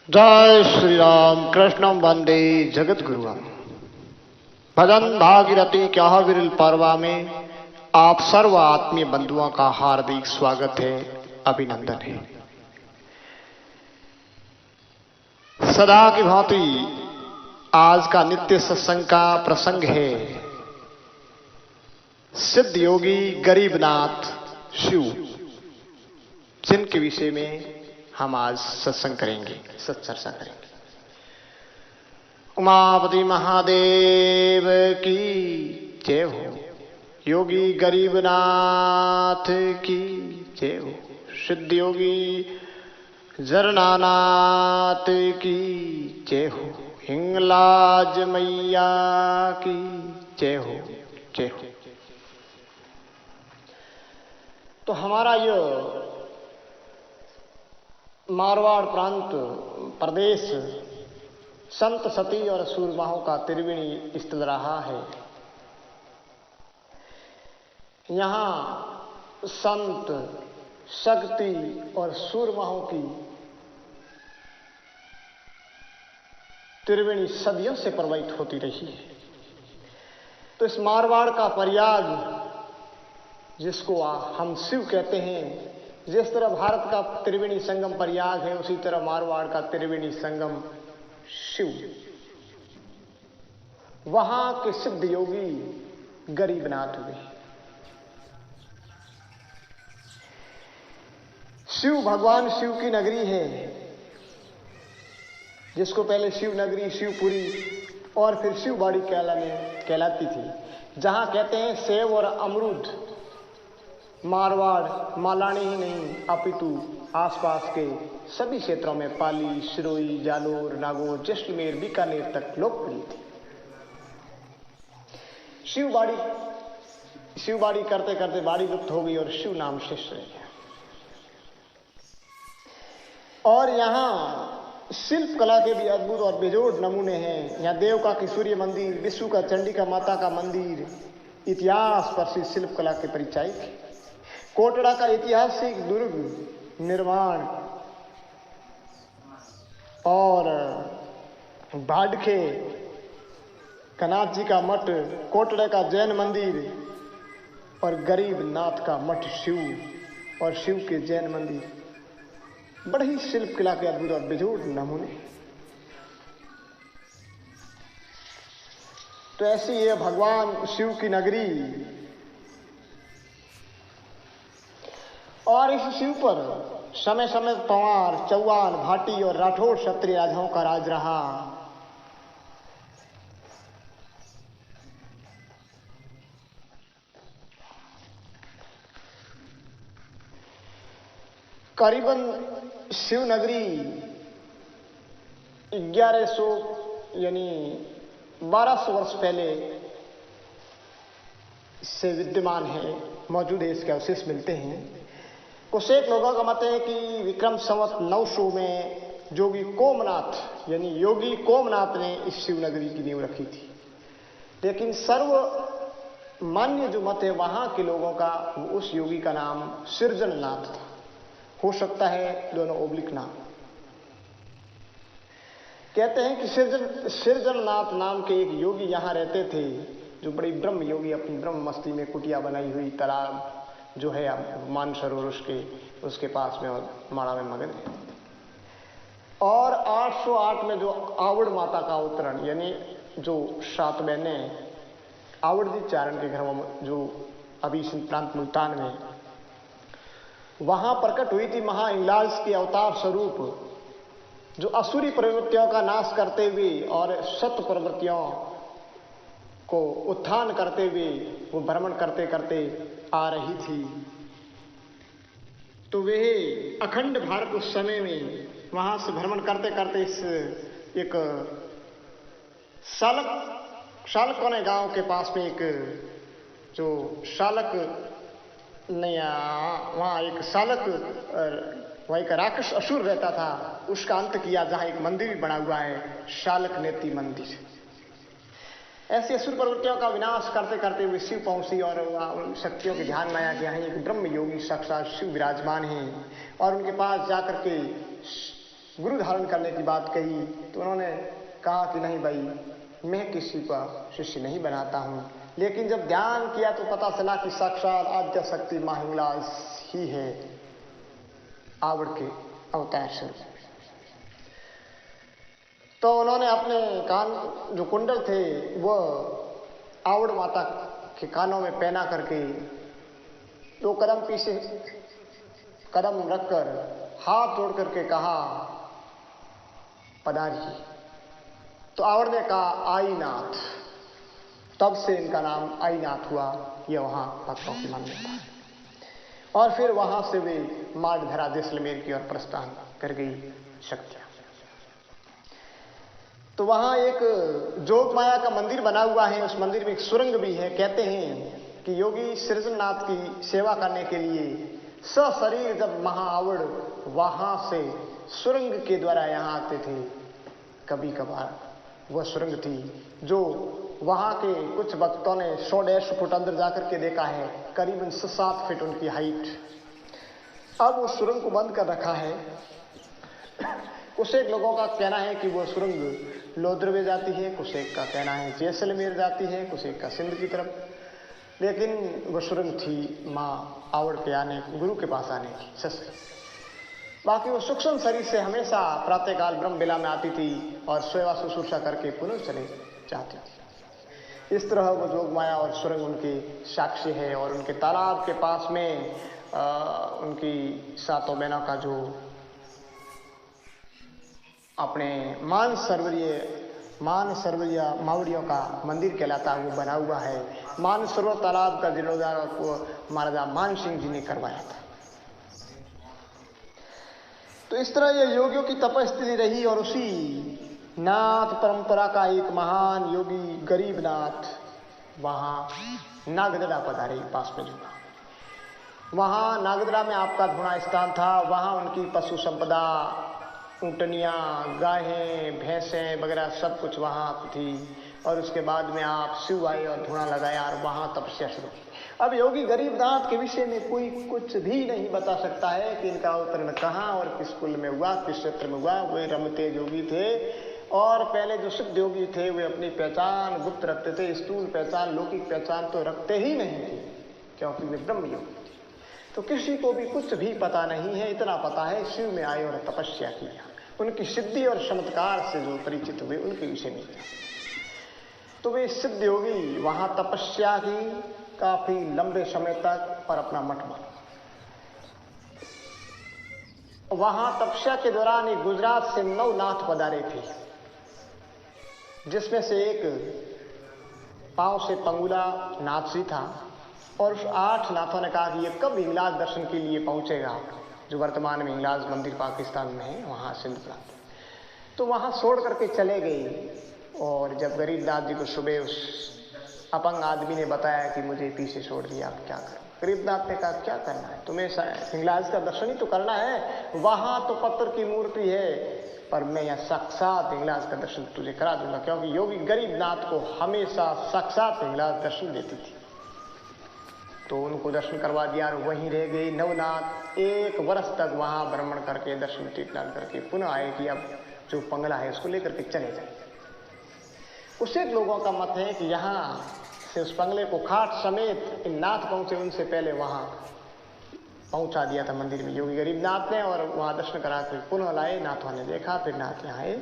जय श्री राम कृष्णम वंदे जगत गुरु। भजन भागीरथी क्या विरल पर्वा में आप सर्व आत्मीय बंधुओं का हार्दिक स्वागत है, अभिनंदन है। सदा की भांति आज का नित्य सत्संग का प्रसंग है सिद्ध योगी गरीबनाथ शिव, जिनके विषय में हम आज सत्संग करेंगे, सत्चर्चा करेंगे। उमापति महादेव की जय हो, योगी गरीबनाथ की जय हो, सिद्ध योगी जरनानाथ की जय हो, हिंगलाज मैया की जय हो, जय हो। तो हमारा ये मारवाड़ प्रांत प्रदेश संत सती और सूरमाहों का त्रिवेणी स्थल रहा है। यहाँ संत शक्ति और सूरमाहों की त्रिवेणी सदियों से प्रवाहित होती रही है। तो इस मारवाड़ का प्रयाग, जिसको हम शिव कहते हैं, जिस तरह भारत का त्रिवेणी संगम प्रयाग है, उसी तरह मारवाड़ का त्रिवेणी संगम शिव। वहां के सिद्ध योगी गरीबनाथ हुए। शिव भगवान शिव की नगरी है, जिसको पहले शिव नगरी, शिवपुरी और फिर शिवबाड़ी कहलाती थी, जहां कहते हैं सेव और अमरूद मारवाड़ मालानी ही नहीं अपितु आसपास के सभी क्षेत्रों में पाली, सिरोही, जालोर, नागौर, जैसलमेर, बीकानेर तक लोकप्रिय थी। शिवबाड़ी करते करते बाड़ी लुप्त हो गई और शिव नाम शेष रह गया। और यहाँ शिल्प कला के भी अद्भुत और बेजोड़ नमूने हैं। यहाँ देवका की सूर्य मंदिर, विष्णु का चंडिका माता का मंदिर इतिहास प्रसिद्ध शिल्प कला के परिचायक है। कोटड़ा का ऐतिहासिक दुर्ग निर्माण और भाडखे कनाथ जी का मठ, कोटड़े का जैन मंदिर और गरीबनाथ का मठ शिव और शिव के जैन मंदिर, बड़े ही शिल्प कला के अद्भुत और बेजोड़ नमूने। तो ऐसी है भगवान शिव की नगरी। और इस शिव पर समय समय पवार, चौहान, भाटी और राठौड़ क्षत्रिय राजाओं का राज रहा। करीबन शिव नगरी 1100 यानी 1200 वर्ष पहले से विद्यमान है, मौजूद है। इसके अवशेष मिलते हैं। कुछ एक लोगों का मत है कि विक्रम संवत 900 में योगी कोमनाथ यानी योगी कोमनाथ ने इस शिव नगरी की नींव रखी थी। लेकिन सर्व मान्य जो मत है वहां के लोगों का, उस योगी का नाम सृजननाथ था। हो सकता है दोनों ओब्लिक नाम। कहते हैं कि सृजननाथ नाम के एक योगी यहां रहते थे, जो बड़ी ब्रह्म योगी, अपनी ब्रह्म मस्ती में कुटिया बनाई हुई, तालाब जो है मानसरोवर उसके पास में और माड़ा में मगन है। और 808 में जो आवड़ माता का अवतरण, यानी जो 7 बहनें आवड़ जी चारण के घर में, जो अभी प्रांत मुल्तान में, वहां प्रकट हुई थी महा इंगलाज के अवतार स्वरूप, जो असुरी प्रवृत्तियों का नाश करते हुए और सत्य प्रवृत्तियों को उत्थान करते हुए वो भ्रमण करते करते आ रही थी। तो वे अखंड भारत उस समय में वहां से भ्रमण करते करते इस एक शालकोने गांव के पास में एक जो शालक नहीं, वहां एक शालक वहां एक राक्षस असुर रहता था, उसका अंत किया, जहां एक मंदिर भी बना हुआ है, शालक नेति मंदिर। ऐसी असुर प्रवृत्तियों का विनाश करते करते वे शिव पहुंची और उन शक्तियों के ध्यान में आया कि यहाँ एक ब्रह्म योगी साक्षात शिव विराजमान हैं। और उनके पास जाकर के गुरु धारण करने की बात कही तो उन्होंने कहा कि नहीं भाई, मैं किसी का शिष्य नहीं बनाता हूँ। लेकिन जब ध्यान किया तो पता चला कि साक्षात आद्य शक्ति मां हिंगलाज ही है, आवड़ के अवतार स्वरूप। तो उन्होंने अपने कान जो कुंडल थे वो आवड़ माता के कानों में पहना करके 2 कदम पीछे कदम रखकर हाथ जोड़ करके कहा पधारिए। तो आवड़ ने कहा आईनाथ। तब से इनका नाम आईनाथ हुआ। यह वहां भक्तों की मान्यता है। और फिर वहां से वे मार्गधरा जैसलमेर की ओर प्रस्थान कर गई शक्तियां। तो वहां एक जोग माया का मंदिर बना हुआ है। उस मंदिर में एक सुरंग भी है। कहते हैं कि योगी सृजननाथ की सेवा करने के लिए सशरीर जब महाआवड़ वहां से सुरंग के द्वारा यहाँ आते थे, कभी कभार वह सुरंग थी जो वहां के कुछ भक्तों ने 100 फुट अंदर जाकर के देखा है, करीबन 7 फीट उनकी हाइट। अब उस सुरंग को बंद कर रखा है। कुछ एक लोगों का कहना है कि वह सुरंग लोद्र में जाती है, कुछ एक का कहना है जैसलमेर जाती है, कुछ एक का सिंध की तरफ। लेकिन वह सुरंग थी माँ आवड़ के आने, गुरु के पास आने की सच। बाकी वो सूक्ष्म शरीर से हमेशा प्रातःकाल ब्रह्म बेला में आती थी और सेवा शुश्रूषा करके पुनः चले जाती थी। इस तरह वो जोग माया और सुरंग उनके साक्षी है। और उनके तालाब के पास में उनकी 7 बहनों का जो अपने मान सरोवरिया मावड़ियों का मंदिर कहलाता है, वो बना हुआ है। मान सरोवर तालाब का जीर्णोद्धार को महाराजा मान सिंह जी ने करवाया था। तो इस तरह ये योगियों की तपस्थिति रही। और उसी नाथ परंपरा का एक महान योगी गरीबनाथ वहां नागदरा पधारे पास में जुड़ा। वहां नागदरा में आपका धुना स्थान था। वहां उनकी पशु संपदा, ऊँटनियाँ, गायें, भैंसें वगैरह सब कुछ वहाँ थी। और उसके बाद में आप शिव आए और धुआं लगाया और वहाँ तपस्या शुरू की। अब योगी गरीबनाथ के विषय में कोई कुछ भी नहीं बता सकता है कि इनका अवतरण कहाँ और किस कुल में हुआ, किस क्षेत्र में हुआ। वे रमतेज योगी थे। और पहले जो सिद्ध योगी थे वे अपनी पहचान गुप्त रखते थे। स्थूल पहचान, लौकिक पहचान तो रखते ही नहीं थे, क्योंकि वे ब्रह्म योगी थे। तो किसी को भी कुछ भी पता नहीं है। इतना पता है शिव में आए और तपस्या किया। उनकी सिद्धि और चमत्कार से जो परिचित हुए उनके विषय में था। तो वे सिद्ध योगी वहां तपस्या की काफी लंबे समय तक और अपना मठ बना। वहां तपस्या के दौरान गुजरात से 9 नाथ पधारे थे, जिसमें से एक पांव से पंगुला नाथ जी था। और उस 8 नाथों ने कहा कि ये कब हिंगलाज दर्शन के लिए पहुंचेगा, जो वर्तमान में हिंगलाज मंदिर पाकिस्तान में है, वहां सिंध प्रांत। तो वहां छोड़ करके चले गए। और जब गरीबनाथ जी को सुबह उस अपंग आदमी ने बताया कि मुझे पीछे छोड़ दिया, अब क्या करूं। गरीबनाथ ने कहा क्या करना है तुम्हें, हिंगलाज का दर्शन ही तो करना है। वहां तो पत्थर की मूर्ति है, पर मैं यहाँ साक्षात हिंगलाज का दर्शन तुझे करा दूंगा। क्योंकि योगी गरीबनाथ को हमेशा साक्षात हिंगलाज दर्शन देती थी। तो उनको दर्शन करवा दिया और वहीं रह गई। नवनाथ 1 वर्ष तक वहां भ्रमण करके दर्शन टीटलाल करके पुनः आए कि अब जो पंगला है उसको लेकर के चले जाए। कुछ एक लोगों का मत है कि यहाँ से उस पंगले को खाट समेत इन नाथ पहुंचे, उनसे पहले वहां पहुंचा दिया था मंदिर में योगी गरीबनाथ ने। और वहां दर्शन करा कर पुनः लाए। नाथों ने देखा, फिर नाथ यहाँ आए।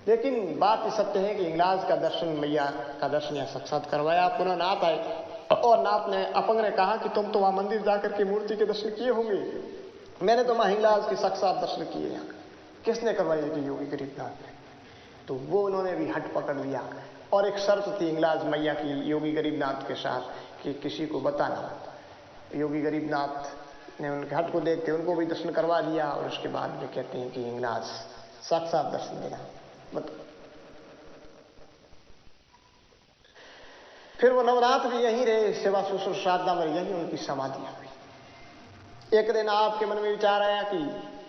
लेकिन बात सत्य है कि हिंगलाज का दर्शन, मैया का दर्शन यहाँ साक्षात करवाया। पुनः नाथ आए और नाथ ने अपंग ने कहा कि तुम तो वहां मंदिर जाकर के मूर्ति के दर्शन किए होंगे, मैंने तो वहां हिंगलाज के साक्षात दर्शन किए। यहाँ किसने करवाए कि योगी गरीबनाथ ने। तो वो उन्होंने भी हट पकड़ लिया। और एक शर्त थी हिंगलाज मैया की योगी गरीबनाथ के साथ कि किसी को बताना। योगी गरीबनाथ ने उनके हट को देखते उनको भी दर्शन करवा दिया। और उसके बाद वे कहते हैं कि हिंगलाज साक्षात दर्शन देना मतलब। फिर वो नवरात्र भी यहीं रहे, सेवा शुश्रूषा साधना में यहीं उनकी समाधि हुई। एक दिन आपके मन में विचार आया कि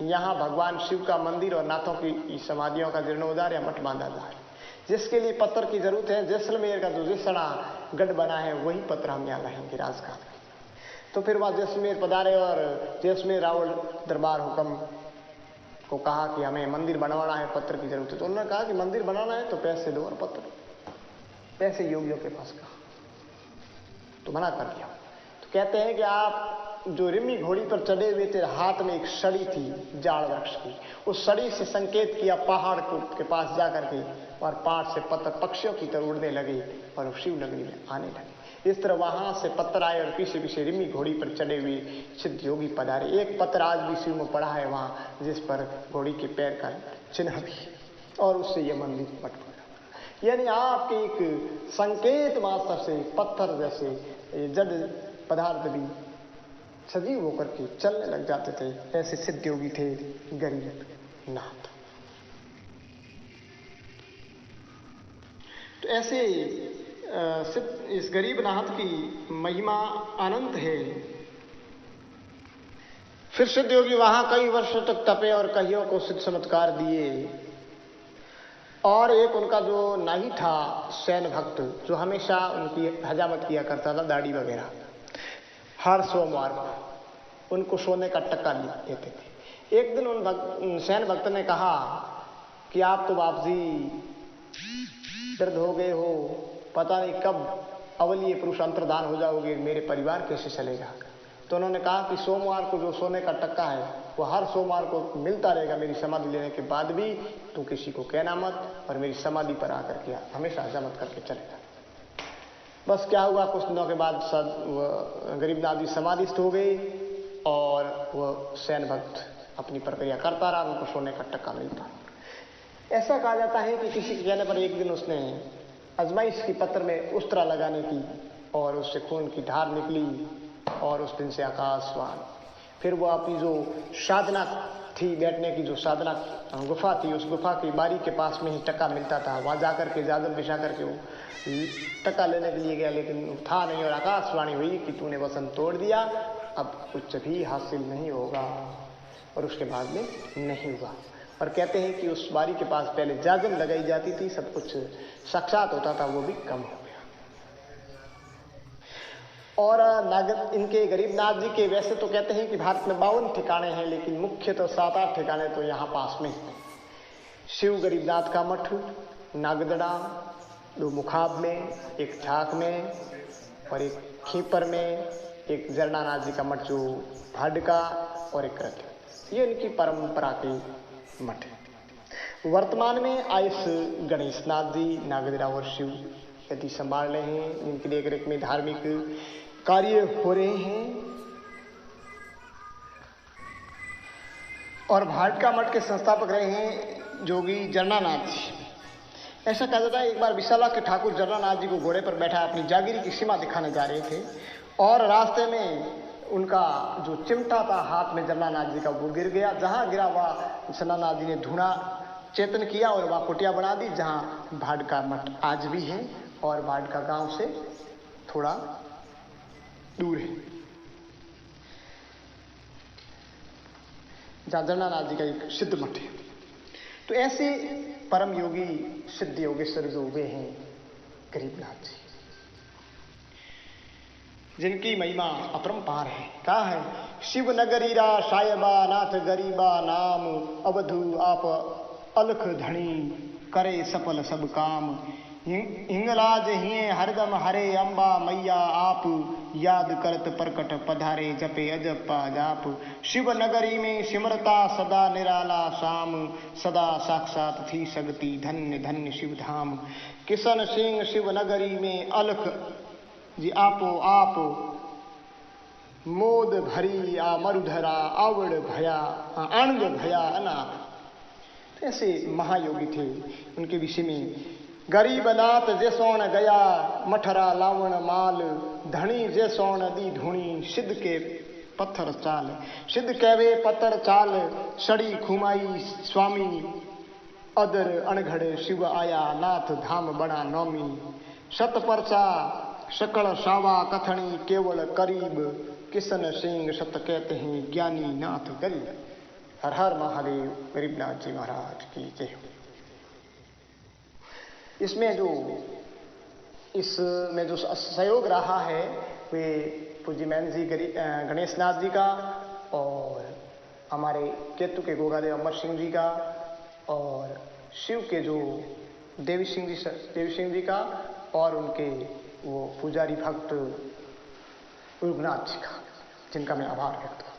यहाँ भगवान शिव का मंदिर और नाथों की समाधियों का जीर्णोद्धार या मठ बांधा जाए, जिसके लिए पत्थर की जरूरत है। जैसलमेर का जो जिसना गढ़ बना है वही पत्थर हम यहाँ लाएंगे राजघाट। तो फिर वहां जैसलमेर पधारे और जैसलमेर रावण दरबार हुक्म को कहा कि हमें मंदिर बनवाना है, पत्थर की जरूरत है। तो उन्होंने कहा कि मंदिर बनाना है तो पैसे दो और पत्थर। पैसे योगियों के पास कहा तो मना कर दिया। तो कहते हैं कि आप जो रिमी घोड़ी पर चढ़े हुए थे, हाथ में एक सड़ी थी जाड़ वृक्ष की, उस सड़ी से संकेत किया पहाड़ के पास जाकर के, और पहाड़ से पत्थर पक्षियों की तरह उड़ने लगे और शिव नगरी में आने लगे। इस तरह वहां से पत्थर आए और पीछे पीछे रिमी घोड़ी पर चढ़े हुए सिद्ध योगी पधारे। एक पत्थर आज भी शिव में पड़ा है वहां, जिस पर घोड़ी के पैर का चिन्ह भी, और उससे यह मंदिर बट गया। यानी आपके एक संकेत मात्र से पत्थर जैसे जड़ पदार्थ भी सजीव होकर के चलने लग जाते थे। ऐसे सिद्ध योगी थे गरीबनाथ। तो ऐसे इस गरीबनाथ की महिमा अनंत है। फिर सिद्ध योगी वहां कई वर्षों तक तपे और कईयों को सिद्ध चमत्कार दिए। और एक उनका जो नाही था सैन भक्त, जो हमेशा उनकी हजामत किया करता था, दाढ़ी वगैरह, हर सोमवार को उनको सोने का टक्का देते थे। एक दिन उन सैन भक्त ने कहा कि आप तो बाप जी दर्द हो गए हो, पता नहीं कब अवलीय पुरुष अंतर्धान हो जाओगे, मेरे परिवार कैसे चलेगा। तो उन्होंने कहा कि सोमवार को जो सोने का टक्का है वो हर सोमवार को मिलता रहेगा मेरी समाधि लेने के बाद भी, तू किसी को कहना मत, और मेरी समाधि पर आकर के हमेशा हजामत करके चलेगा। बस क्या हुआ, कुछ दिनों के बाद गरीबनाथ जी समाधिस्थ हो गए और वह सैन भक्त अपनी प्रक्रिया करता रहा, उनको सोने का टक्का मिलता। ऐसा कहा जाता है कि किसी के कहने पर एक दिन उसने अजमाइश की पत्थर में उस्तरा लगाने की, और उससे खून की धार निकली, और उस दिन से आकाशवान। फिर वो अपनी जो साधना थी, बैठने की जो साधना गुफा थी, उस गुफा की बारी के पास में ही टक्का मिलता था, वहां जाकर के जादन बिछा करके वो टक्का लेने के लिए गया, लेकिन था नहीं, और आकाशवाणी हुई कि तूने वसन तोड़ दिया, अब कुछ भी हासिल नहीं होगा। और उसके बाद में नहीं हुआ। और कहते हैं कि उस बारी के पास पहले जाजम लगाई जाती थी, सब कुछ साक्षात होता था, वो भी कम हो गया। और इनके गरीबनाथ जी के वैसे तो कहते हैं कि भारत में 52 ठिकाने हैं, लेकिन मुख्य तो 7-8 ठिकाने तो यहाँ पास में हैं। शिव गरीबनाथ का मठ नागदड़ा, 2 मुखाब में, एक ठाक में, और एक खीपर में, एक जरनानाथ जी का मठ जो भाडका, और एक रथ। ये उनकी परंपरा के मठ है। वर्तमान में आयुष गणेशनाथ जी नागदड़ा और शिव यदि संभाल रहे हैं, इनकी देखरेख में धार्मिक कार्य हो रहे हैं। और भाडका मठ के संस्थापक रहे हैं जोगी जरनानाथ जी। ऐसा कहा जाता है एक बार विशाला के ठाकुर जरनानाथ जी को घोड़े पर बैठा अपनी जागीरी की सीमा दिखाने जा रहे थे, और रास्ते में उनका जो चिमटा था हाथ में जरनानाथ जी का, वो गिर गया। जहां गिरा वहां जरनानाथ जी ने ढूंढा, चेतन किया, और वहां कुटिया बना दी, जहां भाडका मठ आज भी है, और भाडका गांव से थोड़ा दूर है, जहां जरनानाथ जी का एक सिद्ध मठ है। तो ऐसे परम योगी सिद्ध योगेश्वर जो हुए हैं गरीबनाथ जी, जिनकी महिमा अपरंपार है। कहा है, शिव नगरीरा सायबा नाथ गरीबा नाम, अवधु आप अलख धनी करे सफल सब काम। हिंगलाज हिए हरदम हरे अम्बा मैया आप, याद करत प्रकट पधारे जपे अजपा जाप। शिव नगरी में सिमरता सदा निराला शाम, सदा साक्षात थी शक्ति धन्य धन्य शिव धाम। किशन सिंह शिव नगरी में अलख जी आपो आप, मोद भरी आ मरुधरा आवड़ भया अणग भया अनाथ। ऐसे महायोगी थे। उनके विषय में गरीबनाथ जैसोण गया मठरा लावण माल, धनी जैसोण दी धुणी सिद्ध के पत्थर चाल। सिद्ध कहवे पत्थर चाल सड़ी खुमाई स्वामी, अदर अणघड़ शिव आया नाथ धाम बड़ा नौमी। सत परचा सकल सावा कथनी केवल करीब, किशन सिंह सत कहते हैं ज्ञानी नाथ गरीब। हर हर महादेव। गरीबनाथ जी महाराज की जय। इसमें जो सहयोग रहा है वे पूज्य मैन जी गणेशनाथ जी का और हमारे केतु के गोगादेव अमर सिंह जी का और शिव के जो देवी सिंह जी का और उनके वो पुजारी भक्त उर्गनाथ जी का, जिनका मैं आभार व्यक्त करता हूँ।